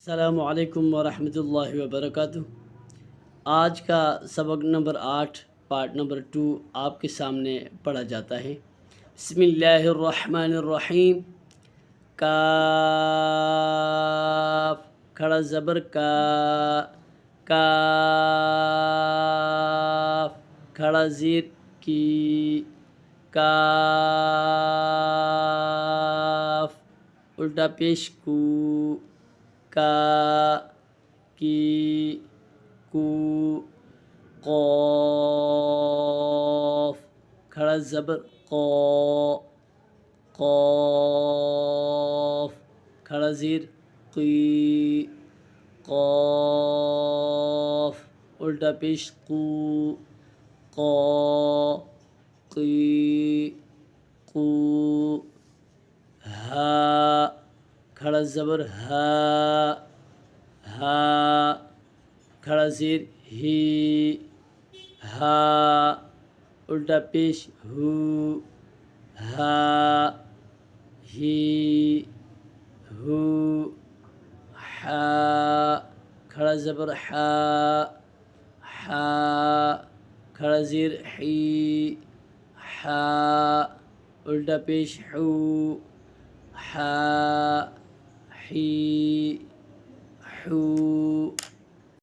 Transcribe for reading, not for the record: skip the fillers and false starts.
السلام علیکم ورحمۃ اللہ وبرکاتہ۔ آج کا سبق نمبر 8 پارٹ نمبر 2 آپ کے سامنے پڑھا جاتا ہے۔ بسم اللہ الرحمن الرحیم۔ کاف کھڑا زبر کا، کاف کھڑا زیر کی، کاف الٹا پیش کو، کا کی کو، قاف کھڑا زبر قا، قاف کھڑا زیر قی، قاف الٹا پیش قو، قا قی قو، ہا کھڑا زبر ہا، ہا کھڑا زیر ہی، ہا الٹا پیش ہو، ہا ہی ہو، ہا کھڑا زبر ہا، ہا کھڑا زیر حی، ہا الٹا پیش حو، ہا حی حو،